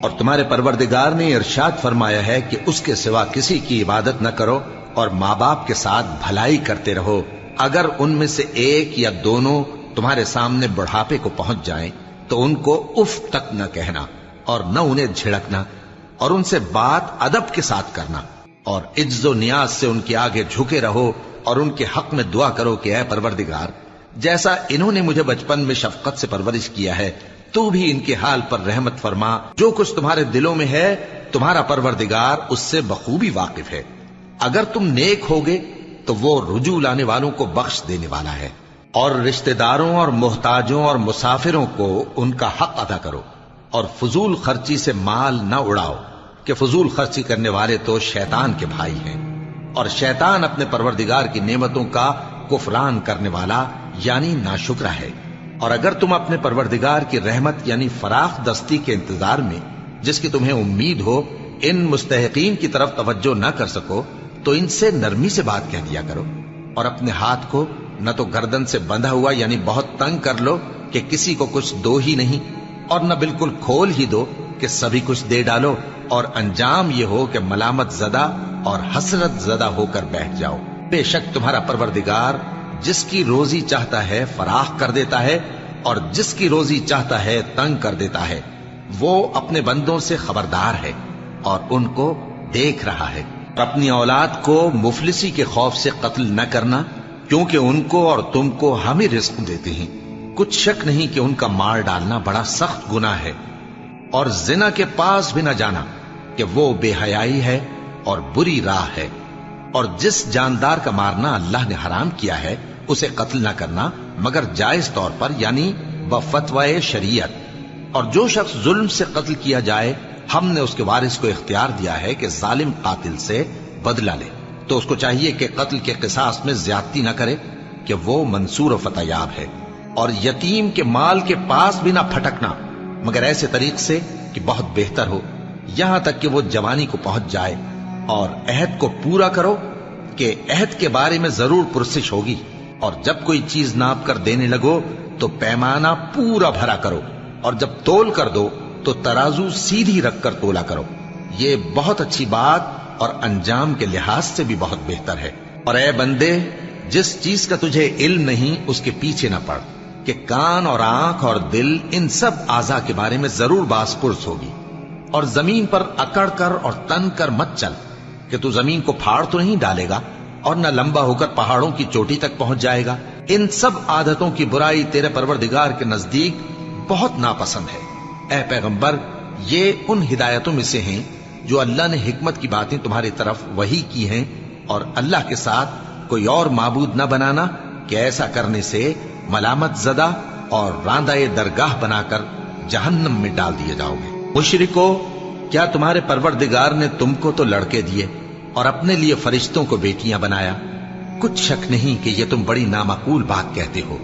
اور تمہارے پروردگار نے ارشاد فرمایا ہے کہ اس کے سوا کسی کی عبادت نہ کرو اور ماں باپ کے ساتھ بھلائی کرتے رہو۔ اگر ان میں سے ایک یا دونوں تمہارے سامنے بڑھاپے کو پہنچ جائیں تو ان کو اف تک نہ کہنا اور نہ انہیں جھڑکنا، اور ان سے بات ادب کے ساتھ کرنا، اور عجز و نیاز سے ان کے آگے جھکے رہو اور ان کے حق میں دعا کرو کہ اے پروردگار، جیسا انہوں نے مجھے بچپن میں شفقت سے پرورش کیا ہے تو بھی ان کے حال پر رحمت فرما۔ جو کچھ تمہارے دلوں میں ہے تمہارا پروردگار اس سے بخوبی واقف ہے۔ اگر تم نیک ہوگے تو وہ رجوع لانے والوں کو بخش دینے والا ہے۔ اور رشتہ داروں اور محتاجوں اور مسافروں کو ان کا حق ادا کرو، اور فضول خرچی سے مال نہ اڑاؤ کہ فضول خرچی کرنے والے تو شیطان کے بھائی ہیں، اور شیطان اپنے پروردگار کی نعمتوں کا کفران کرنے والا یعنی ناشکرا ہے۔ اور اگر تم اپنے پروردگار کی رحمت یعنی فراخ دستی کے انتظار میں جس کی تمہیں امید ہو ان مستحقین کی طرف توجہ نہ کر سکو تو ان سے نرمی سے بات کہہ دیا کرو، اور اپنے ہاتھ کو نہ تو گردن سے بندھا ہوا یعنی بہت تنگ کر لو کہ کسی کو کچھ دو ہی نہیں، اور نہ بالکل کھول ہی دو کہ سبھی کچھ دے ڈالو، اور انجام یہ ہو کہ ملامت زدہ اور حسرت زدہ ہو کر بیٹھ جاؤ۔ بے شک تمہارا پروردگار جس کی روزی چاہتا ہے فراخ کر دیتا ہے اور جس کی روزی چاہتا ہے تنگ کر دیتا ہے۔ وہ اپنے بندوں سے خبردار ہے اور ان کو دیکھ رہا ہے۔ اور اپنی اولاد کو مفلسی کے خوف سے قتل نہ کرنا، کیونکہ ان کو اور تم کو ہم ہی رزق دیتے ہیں۔ کچھ شک نہیں کہ ان کا مار ڈالنا بڑا سخت گناہ ہے، اور زنا کے پاس بھی نہ جانا کہ وہ بے حیائی ہے اور بری راہ ہے۔ اور جس جاندار کا مارنا اللہ نے حرام کیا ہے اسے قتل نہ کرنا مگر جائز طور پر یعنی بفتوائے شریعت۔ اور جو شخص ظلم سے قتل کیا جائے ہم نے اس کے وارث کو اختیار دیا ہے کہ ظالم قاتل سے بدلہ لے، تو اس کو چاہیے کہ قتل کے قصاص میں زیادتی نہ کرے کہ وہ منصور و فتح یاب ہے۔ اور یتیم کے مال کے پاس بھی نہ پھٹکنا مگر ایسے طریق سے کہ بہت بہتر ہو، یہاں تک کہ وہ جوانی کو پہنچ جائے۔ اور عہد کو پورا کرو کہ عہد کے بارے میں ضرور پرسش ہوگی، اور جب کوئی چیز ناپ کر دینے لگو تو پیمانہ پورا بھرا کرو، اور جب تول کر دو تو ترازو سیدھی رکھ کر تولا کرو۔ یہ بہت اچھی بات اور انجام کے لحاظ سے بھی بہت بہتر ہے۔ اور اے بندے، جس چیز کا تجھے علم نہیں اس کے پیچھے نہ پڑ کہ کان اور آنکھ اور دل ان سب اعضاء کے بارے میں ضرور باز پرس ہوگی۔ اور زمین پر اکڑ کر اور تن کر مت چل کہ تو زمین کو پھاڑ تو نہیں ڈالے گا اور نہ لمبا ہو کر پہاڑوں کی چوٹی تک پہنچ جائے گا۔ ان سب عادتوں کی برائی تیرے پروردگار کے نزدیک بہت ناپسند ہے۔ اے پیغمبر، یہ ان ہدایتوں میں سے ہیں جو اللہ نے حکمت کی باتیں تمہاری طرف وحی کی ہیں، اور اللہ کے ساتھ کوئی اور معبود نہ بنانا کہ ایسا کرنے سے ملامت زدہ اور راندہ درگاہ بنا کر جہنم میں ڈال دیے جاؤ گے۔ مشرکو، کیا تمہارے پروردگار نے تم کو تو لڑکے دیے اور اپنے لیے فرشتوں کو بیٹیاں بنایا؟ کچھ شک نہیں کہ یہ تم بڑی نامعقول بات کہتے ہو۔